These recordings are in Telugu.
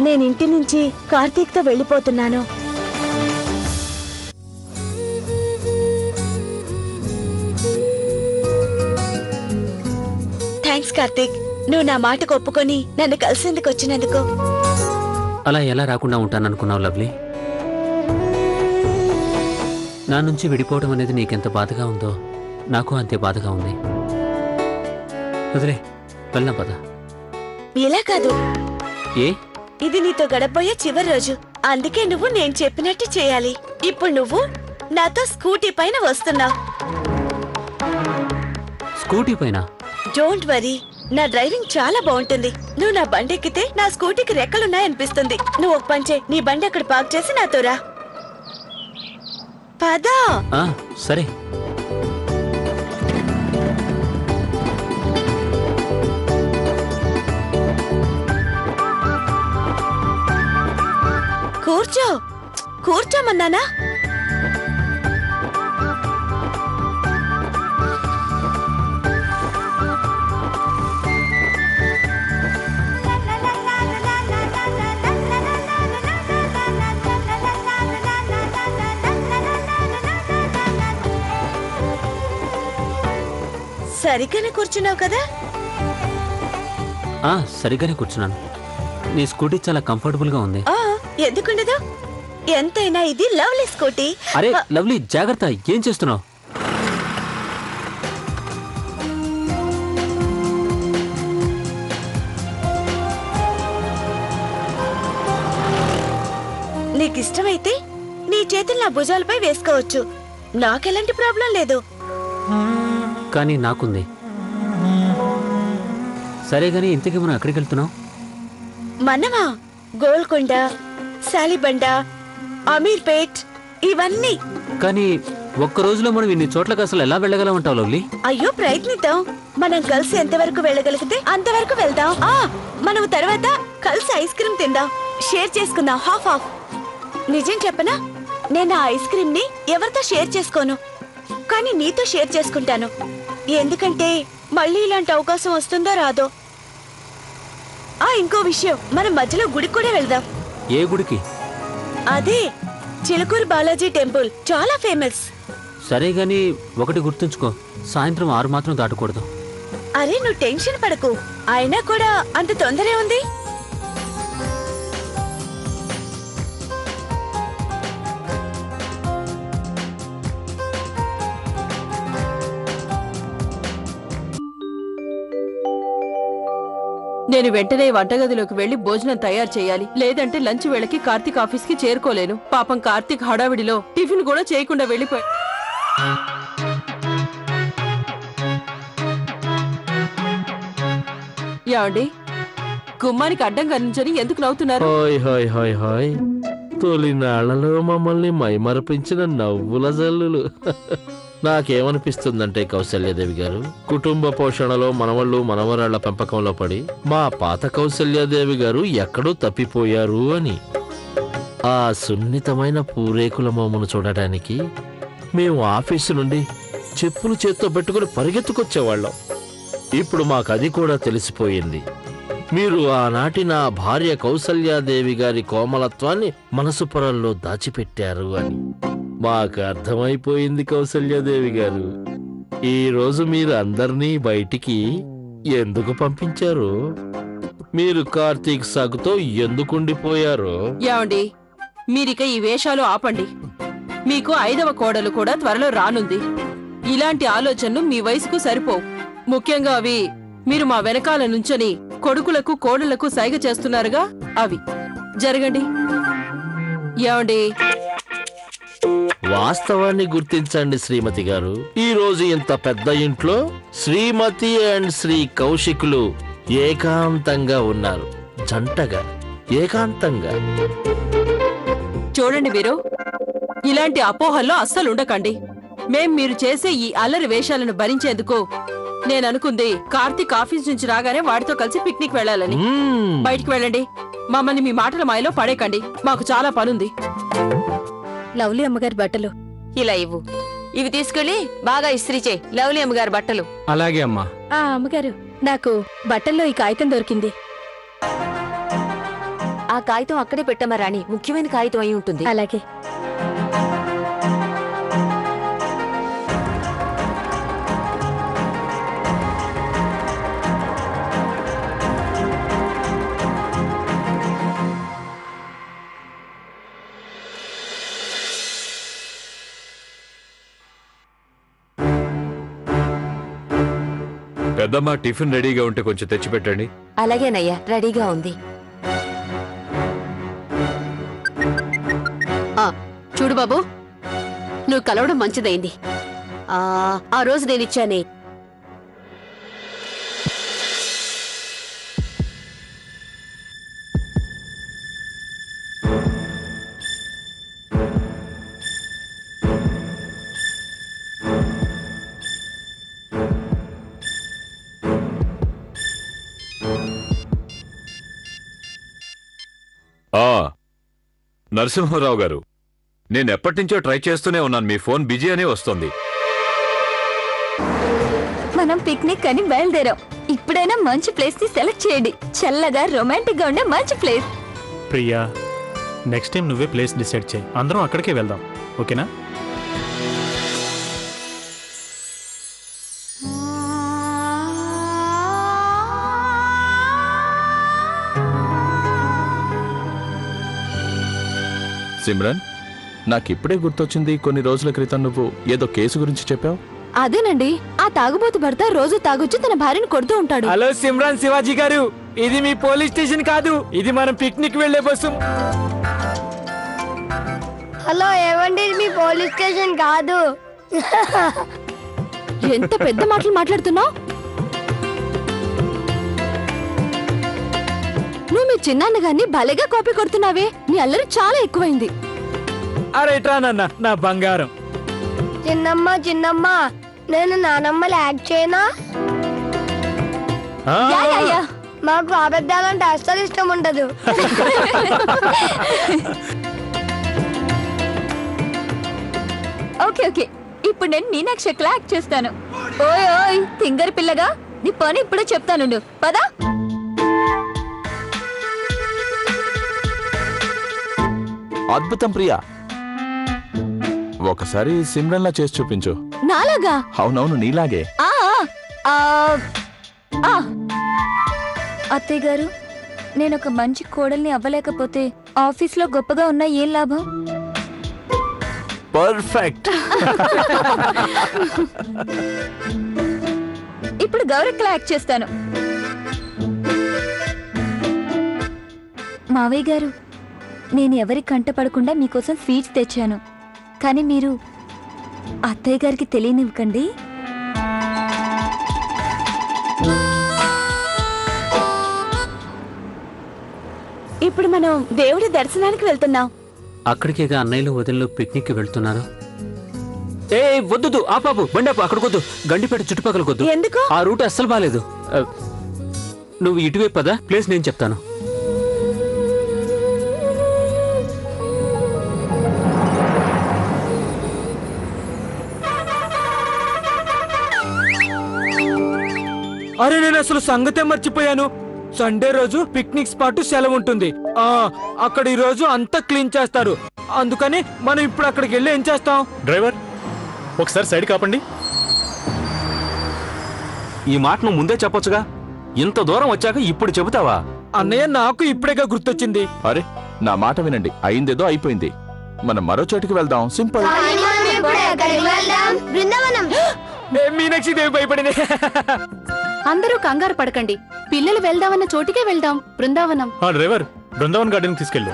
నేను ఇంటి నుంచి కార్తీక్తో వెళ్ళిపోతున్నాను. థ్యాంక్స్ కార్తీక్, నువ్వు నా మాటకు ఒప్పుకొని నన్ను కలిసేందుకు వచ్చినందుకు. అలా ఎలా రాకుండా ఉంటాననుకున్నావు లవ్లీ? నా నుంచి విడిపోవడం అనేది నీకెంత బాధగా ఉందో నాకు అంతే బాధగా ఉంది. వదిలే, వెళ్దాం పద. ఇలా కాదు, ఏ? ఇది నీతో గడపబోయే చివరి రోజు, అందుకే నువ్వు నేను చెప్పినట్టు చేయాలి. ఇప్పుడు నువ్వు నాతో స్కూటీ పైన వస్తున్నావు. స్కూటీ పైన? డోంట్ వరీ, నా డ్రైవింగ్ చాలా బాగుంటుంది. నువ్వు నా బండి ఎక్కితే నా స్కూటీకి రెక్కలున్నాయనిపిస్తుంది. నువ్వు ఒక పంచే, నీ బండి అక్కడ పార్క్ చేసి నాతో రా. పదా. సరే. కూర్చో, కూర్చోమన్నానా? సరిగ్గానే కూర్చున్నావు కదా? సరిగ్గానే కూర్చున్నాను. నీ స్కూటీ చాలా కంఫర్టబుల్ గా ఉంది. ఎందుకుండదు, ఎంతైనా ఇది లవ్లీ స్కూటీ. అరే లవ్లీ, జాగ్రత్త, ఏం చేస్తున్నావు? నీకిష్టమైతే నీ చేతులు నా భుజాలపై వేసుకోవచ్చు, నాకెలాంటి ప్రాబ్లం లేదు. కానీ నాకుంది. సరే గానీ ఇంతకీ మనం ఎక్కడికి వెళ్తున్నావు? మనమా? గోల్కొండ, సాలిబండ, అమీర్పేట్, ఇవన్నీ. కానీ ఒక్క రోజులో మనం ఇన్ని చోట్లకు అసలు ఎలా వెళ్ళగలమంటావు లవ్లీ? అయ్యో, ప్రయత్నిద్దాం. మనం కలిసి ఎంతవరకు వెళ్ళగలిగితే అంతవరకు వెళ్దాం. మనం తర్వాత కలిసి ఐస్ క్రీమ్ తిందాం, షేర్ చేసుకుందాం, హాఫ్ హాఫ్. నిజం చెప్పనా, నేను ఆ ఐస్ క్రీమ్ ని ఎవరితో షేర్ చేసుకోను, కానీ నీతో షేర్ చేసుకుంటాను. ఎందుకంటే మళ్ళీ ఇలాంటి అవకాశం వస్తుందో రాదో. ఇంకో విషయం, మనం మధ్యలో గుడికి కూడా వెళ్దాం. ఏ గుడికి? అదే చిలుకూరు బాలాజీ టెంపుల్, చాలా ఫేమస్. సరే గాని ఒకటి గుర్తుంచుకో, సాయంత్రం 6 మాత్రం దాటకూడదు. అరే నువ్వు టెన్షన్ పడకు, అయినా కూడా అంత తొందరే ఉంది. నేను వెంటనే వంటగదిలోకి వెళ్లి భోజనం తయారు చేయాలి, లేదంటే లంచ్ వేళకి కార్తీక్ ఆఫీస్ కి చేరుకోలేను. పాపం కార్తీక్ హడావిడిలో టిఫిన్ కూడా చేయకుండా వెళ్లిపోయి. ఏమండి, గుమ్మానికి అడ్డం కనించని ఎందుకు నవ్వుతున్నారు? తొలినాళ్లలో మమ్మల్ని మైమరపించిన నవ్వుల జల్లులు. నాకేమనిపిస్తుందంటే కౌసల్యాదేవి గారు, కుటుంబ పోషణలో మనవళ్ళు మనవరాళ్ల పెంపకంలో పడి మా పాత కౌసల్యాదేవి గారు ఎక్కడో తప్పిపోయారు అని. ఆ సున్నితమైన పూరేకుల మోమును చూడటానికి మేము ఆఫీసు నుండి చెప్పులు చేత్తో పెట్టుకుని పరిగెత్తుకొచ్చేవాళ్ళం. ఇప్పుడు మాకది కూడా తెలిసిపోయింది. మీరు ఆనాటి నా భార్య కౌసల్యాదేవి గారి కోమలత్వాన్ని మనసు పొరల్లో దాచిపెట్టారు అని మాకు అర్థమైపోయింది కౌసల్యాదేవి గారు. ఈ రోజు మీరు అందర్నీ బయటికి ఎందుకు పంపించారు, మీరు కార్తీక్ సాగుతో ఎందుకుండిపోయారో. ఏమండి, మీరిక ఈ వేషాలు ఆపండి. మీకు 5వ కోడలు కూడా త్వరలో రానుంది. ఇలాంటి ఆలోచనలు మీ వయసుకు సరిపోవు. ముఖ్యంగా అవి మీరు మా వెనకాల నుంచొని కొడుకులకు కోడళ్లకు సైగ చేస్తున్నారుగా, అవి జరగండి. ఏమండి, వాస్తవాన్ని గుర్తించండి శ్రీమతి గారు. ఈ రోజు ఇంత పెద్ద ఇంట్లో శ్రీమతి అండ్ శ్రీ కౌశికులు ఏకాంతంగా ఉన్నారు, జంటగా ఏకాంతంగా. చూడండి వీరు, ఇలాంటి అపోహల్లో అస్సలు ఉండకండి. మేం మీరు చేసే ఈ అల్లరి వేషాలను భరించేందుకు నేననుకుంది కార్తీక్ ఆఫీస్ నుంచి రాగానే వాడితో కలిసి పిక్నిక్ వెళ్లాలని. బయటికి వెళ్ళండి, మమ్మల్ని మీ మాటల మాయలో పడేకండి, మాకు చాలా పనుంది. లవ్లీ అమ్మగారి బట్టలు ఇలా ఇవ్వు, ఇవి తీసుకెళ్లి బాగా ఇస్త్రీ చేయి. లవ్లీ అమ్మగారి బట్టలు. అలాగే అమ్మా. అమ్మగారు, నాకు బట్టల్లో ఈ కాగితం దొరికింది. ఆ కాగితం అక్కడే పెట్టమ్మా రాణి, ముఖ్యమైన కాగితం అయి ఉంటుంది. అలాగే. పెద్దమ్మ టిఫిన్ రెడీగా ఉంటే కొంచెం తెచ్చిపెట్టండి. అలాగేనయ్యా, రెడీగా ఉంది. చూడు బాబు, నువ్వు కలవడం మంచిదైంది. ఆ రోజు నేనిచ్చానే నరసింహారావు గారు, నేను ఎప్పటినుంచో ట్రై చేస్తూనే ఉన్నాను. మీ ఫోన్ బిజీ అనే వస్తుంది. మనం పిక్నిక్ అని బయలుదేరాం. ఇప్పుడైనా మంచి ప్లేస్ ని సెలెక్ట్ చేయండి. చల్లగా రొమాంటిక్ గా ఉండే మంచి ప్లేస్. ప్రియా, నెక్స్ట్ టైం నువ్వే ప్లేస్ డిసైడ్ చేయి. అందరం అక్కడికే వెళ్దాం, ఓకేనా? సిమ్రన్, నాకిప్పుడే గుర్తొచ్చింది, కొన్ని రోజుల క్రితం నువ్వు ఏదో కేసు గురించి చెప్పావు. అదేనండి, ఆ తాగుబోతు భర్త రోజు తాగొచ్చి తన భార్యను కొడుతూ ఉంటాడు. హలో సిమ్రాన్ శివాజీ గారు, ఇది మీ పోలీస్ స్టేషన్ కాదు, ఇది మనం పిక్నిక్ వెళ్లే బస్సు. హలో, ఏమండి, మీ పోలీస్ స్టేషన్ కాదు. ఎంత పెద్ద మాటలు మాట్లాడుతున్నావు నువ్వు? మీ చిన్నాన్న గారిని భలేగా కాపీ కొడుతున్నావే. నీ అల్లరి చాలా ఎక్కువైంది. అరే ఇట్రా నాన్న, నా బంగారం. చిన్నమ్మ చిన్నమ్మ, నేను నానమ్మలు యాక్ట్ చేయనా? Yeah, yeah, yeah. మాకు అబద్ధాలంటే అస్సలు ఇష్టం ఉండదు. ఓకే ఓకే, ఇప్పుడు నేను మీనాక్షి యాక్ట్ చేస్తాను. ఓయ్ ఓయ్ తింగర్ పిల్లగా, నీ పని ఇప్పుడే చెప్తాను, పదా. అద్భుతం ప్రియా, ఒకసారి సిమ్రన్లా చేసి చూపించు. నాలాగా? అవునవును, నీలాగే. అత్తయ్య గారు, నేను ఒక మంచి కోడల్ని అవ్వలేకపోతే ఆఫీస్లో గొప్పగా ఉన్నా ఏం లాభం? పర్ఫెక్ట్. ఇప్పుడు గౌరక్కలా యాక్ట్ చేస్తాను. మావయ్య గారు, నేను ఎవరి కంట పడకుండా మీకోసం స్వీట్స్ తెచ్చాను, కానీ మీరు అత్తయ్య గారికి తెలియనివ్వకండి. ఇప్పుడు మనం దేవుడి దర్శనానికి వెళ్తున్నాం. అక్కడికేగా అన్నయ్యలు వదినలు పిక్నిక్ వెళ్తున్నారు. ఏ వద్దు, ఆ పాపు బండాపు అక్కడికొద్దు, గండిపేట చుట్టుపక్కల కొద్దు. ఎందుకు? ఆ రూట్ అస్సలు బాలేదు. నువ్వు ఇటువైపు పదా, ప్లేస్ నేను చెప్తాను. అరే నేను అసలు సంగతే మర్చిపోయాను. సండే రోజు పిక్నిక్ స్పాట్ సెలవు ఉంటుంది. అక్కడ ఈ రోజు అంతా క్లీన్ చేస్తారు. అందుకని మనం ఇప్పుడు అక్కడికి వెళ్ళి ఏం చేస్తాం? డ్రైవర్, ఒకసారి సైడ్ కాపండి. ఈ మాట నువ్వు ముందే చెప్పొచ్చుగా, ఇంత దూరం వచ్చాక ఇప్పుడు చెబుతావా? అన్నయ్య, నాకు ఇప్పుడేగా గుర్తొచ్చింది. అరే, నా మాట వినండి, అయిందేదో అయిపోయింది. మనం మరో చోటికి వెళ్దాం, సింపుల్. బృందావనం. మీనాక్షి దేవి భయపడింది. అందరూ కంగారు పడకండి, పిల్లలు వెళ్దామన్న చోటికే వెళ్దాం, బృందావనం. డ్రైవర్, బృందావన్ గార్డెన్ తీసుకెళ్ళు.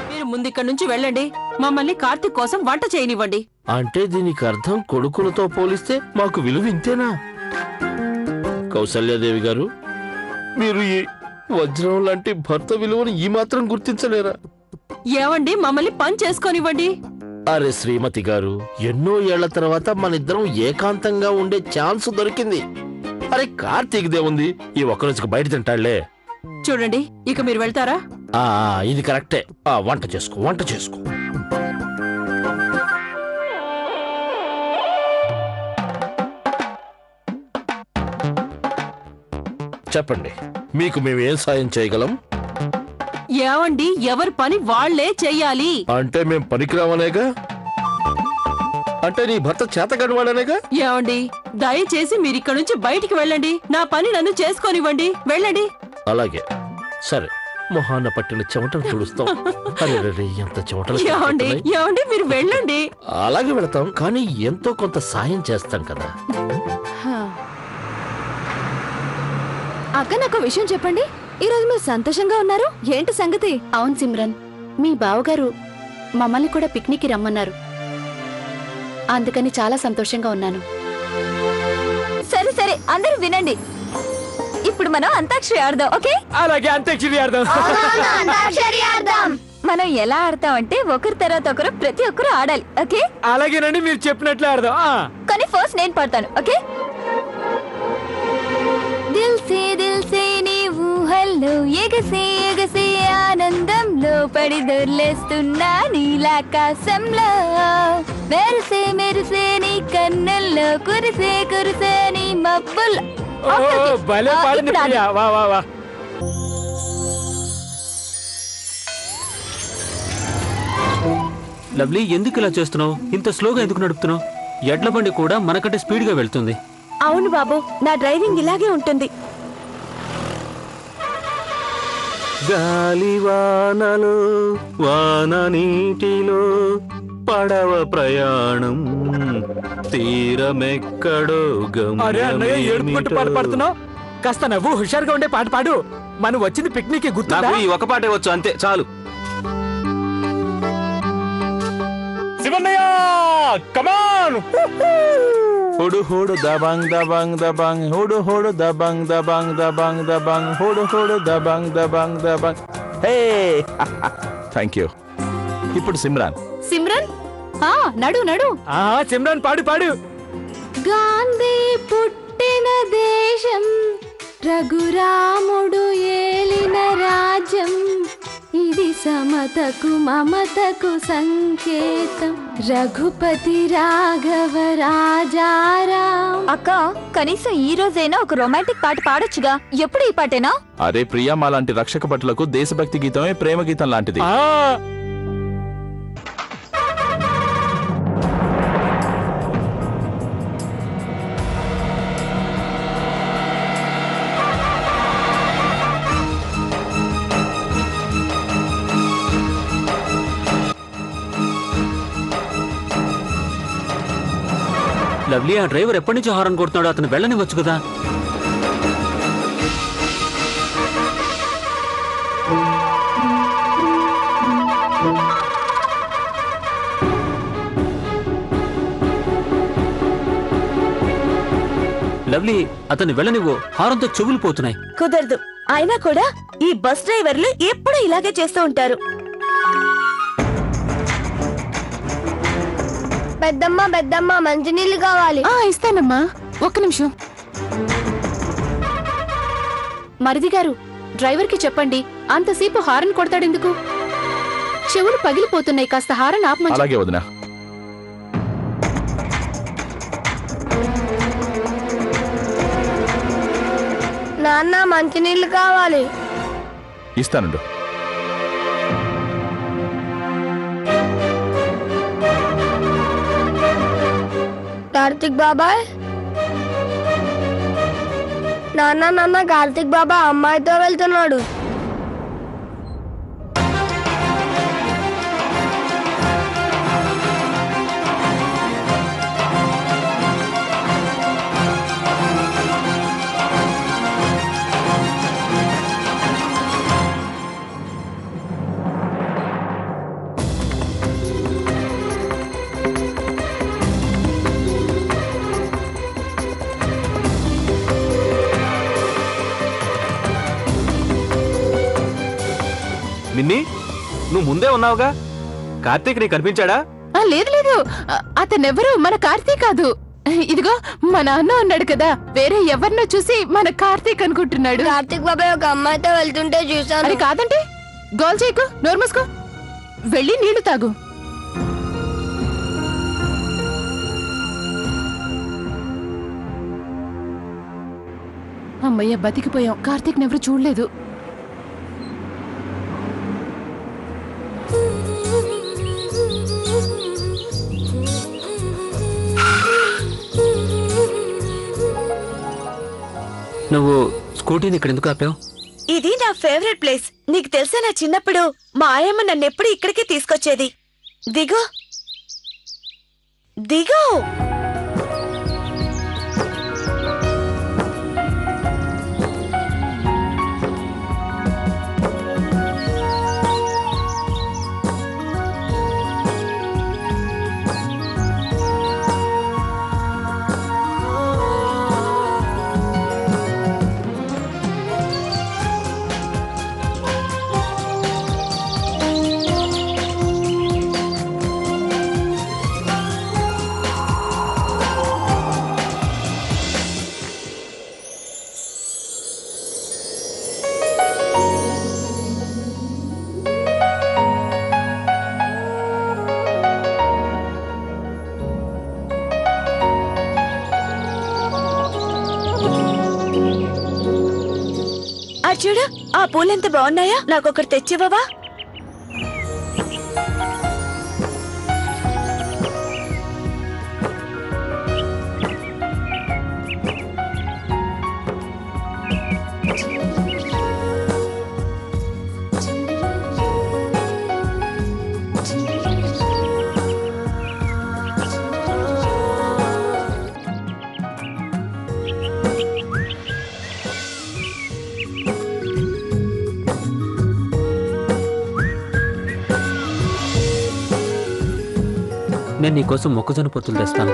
మీరు ముందిక్కడి నుంచి వెళ్ళండి, మమ్మల్ని కార్తీక్ కోసం వంట చేయనివ్వండి. అంటే దీనికి అర్థం కొడుకులతో పోలిస్తే మాకు విలువ ఇంతేనా? కౌసల్యాదేవి గారు, మీరు ఈ వజ్రం లాంటి భర్త విలువను ఈ మాత్రం గుర్తించలేరా? ఏవండి, మమ్మల్ని పని చేసుకోనివ్వండి. అరే శ్రీమతి గారు, ఎన్నో ఏళ్ల తర్వాత మనిద్దరం ఏకాంతంగా ఉండే ఛాన్స్ దొరికింది. అరే కార్తీక్ దేవుంది, ఈ ఒక్కరోజుకి బయట తింటాళ్లే. చూడండి, ఇక మీరు వెళ్తారా? ఇది కరెక్టే. వంట చేసుకో. చెప్పండి. మీకు మేమేం సాయం చేయగలం? ఏమండి, ఎవరి పని వాళ్లే చెయ్యాలి. అంటే మేం పనికిరామనేగా? అంటే నీ భర్త చేతగడవాడనేగా? ఏమండి, దయచేసి మీరిక్కడి నుంచి బయటికి వెళ్ళండి. నా పని నన్ను చేసుకోనివ్వండి. వెళ్ళండి. అలాగే, సరే. మొహాన్న పట్టిన చెమటలు తుడుస్తాం. అరే ఎంత చెమటలు ఏమండి, ఏమండి, మీరు వెళ్ళండి. అలాగే వెళతాం, కానీ ఎంతో కొంత సాయం చేస్తాం కదా. అక్క, నాకు విషయం చెప్పండి. ఈ రోజు మీరు సంతోషంగా ఉన్నారు, ఏంటి సంగతి? అవును సిమ్రన్, మీ బావగారు మమ్మల్ని కూడా పిక్నిక్కి రమ్మన్నారు. అందుకని చాలా సంతోషంగా ఉన్నాను. సరే సరే, అందరూ వినండి. ఇప్పుడు మనం అంతాక్షరి ఆడదాం, ఓకే? అలాగే, అంత్యాక్షరి ఆడదాం. మనం ఎలా ఆడతామంటే ఒకరి తర్వాత ఒకరు ప్రతి ఒక్కరు ఆడాలి, ఓకే? అలాగేనండి, మీరు చెప్పినట్లు ఆడదాం. కానీ ఫస్ట్ నేను పడతాను, ఓకే? దిల్ సే నీ ఊహల్లో ఎగసే ఎగసే ఆనందంలో పడి దొర్లేస్తున్నా నీలాకాశంలో మెరిసే మెరిసే నీ కన్నుల్లో కురిసే కురిసే నీ మబ్బుల్లో. భలే పాడింది ప్రియా, వా వా వా. లవ్లీ, ఎందుకు ఇలా చేస్తున్నావు? ఇంత స్లోగా ఎందుకు నడుపుతున్నావు? ఎడ్ల బండి కూడా మనకంటే స్పీడ్ గా వెళ్తుంది. అవును బాబు, నా డ్రైవింగ్ ఇలాగే ఉంటుంది. గాలివానలో వాన నీటిలో పడవ ప్రయాణం తీరమెక్కడో అరే అన్నయ్య, ఏడుపుకుంటూ పాట పాడుతున్నావు. కాస్త నవ్వు, హుషారుగా ఉండే పాట పాడు. మనం వచ్చింది పిక్నిక్ గుర్తు. నాకు ఈ ఒక పాటే వచ్చు, అంతే చాలు. శివన్నయ్య, కమాన్! హోడు హోడు దబంగ్ దబంగ్ దబంగ్, హోడు హోడు దబంగ్ దబంగ్ దబంగ్ దబంగ్, హోడు హోడు దబంగ్ దబంగ్ దబంగ్. హే, థ్యాంక్ యూ. ఇప్పుడు సిమ్రాన్. సిమ్రన్, నడు నడు. సిమ్రాన్, పాడు పాడు. గాంధీ పుట్టిన దేశం, రఘురాముడు ఏలిన రాజ్యం, ఇది సమతకు మమతకు సంకేతం, రఘుపతి రాఘవ రాజారాం. అక్క, కనీసం ఈ రోజైనా ఒక రొమాంటిక్ పాట పాడొచ్చుగా. ఎప్పుడు ఈ పాటేనా? అరే ప్రియా, మా లాంటి రక్షక భటులకు దేశభక్తి గీతమే ప్రేమ గీతం లాంటిది. లవ్లీ, ఆ డ్రైవర్ ఎప్పటి నుంచి హారన్ కొడుతున్నాడు? అతను వెళ్ళనివచ్చు కదా. లవ్లీ, అతను వెళ్ళనివ్వు, హారంతో చెవులు పోతున్నాయి. కుదరదు. అయినా కూడా ఈ బస్ డ్రైవర్లు ఎప్పుడు ఇలాగే చేస్తూ ఉంటారు. పెద్దమ్మ పెద్దమ్మ, మంచినీళ్ళు కావాలి. ఇస్తానమ్మా, ఒక్క నిమిషం. మరిది గారు, డ్రైవర్ కి చెప్పండి, అంతసేపు హారన్ కొడతాడెందుకు? చెవులు పగిలిపోతున్నాయి, కాస్త హారన్ ఆపమని. అలాగే వదినా. నాన్న, మంచినీళ్ళు కావాలి. ఇస్తానుండు. కార్తిక్ బాబాయ్, నాన్న కార్తిక్ బాబా అమ్మాయితో వెళ్తున్నాడు. మిన్ని, నువ్వు ముందే ఉన్నావుగా. కార్తీక్ నీకు కనిపించాడా? లేదు లేదు, అతనెవరు మన కార్తీక్ కాదు. ఇదిగో మా నాన్న అన్నాడు కదా, వేరే ఎవరినో చూసి మన కార్తీక్ అనుకుంటున్నాడు. కార్తిక్ బాబాయ్ ఒక అమ్మాయితో వెళ్తుంటే చూసాను. అది కాదంటే గోల్ చేయకు, నోరు మూసుకో, వెళ్ళి నీళ్లు తాగు. అమ్మయ్య, బతికిపోయాం. కార్తీక్ ఎవరు చూడలేదు. నువ్వు స్కూటీని ఇక్కడ ఎందుకు ఆపావు? ఇది నా ఫేవరెట్ ప్లేస్. నీకు తెలుసా, నా చిన్నప్పుడు మా ఆయమ్మ నన్ను ఎప్పుడు ఇక్కడికే తీసుకొచ్చేది. దిగు దిగు. చూడు, ఆ పూలెంత బాగున్నాయా? నాకొకటి తెచ్చివ్వవా? నేను నీకోసం మొక్కజొన్న పొత్తులు తెస్తాను.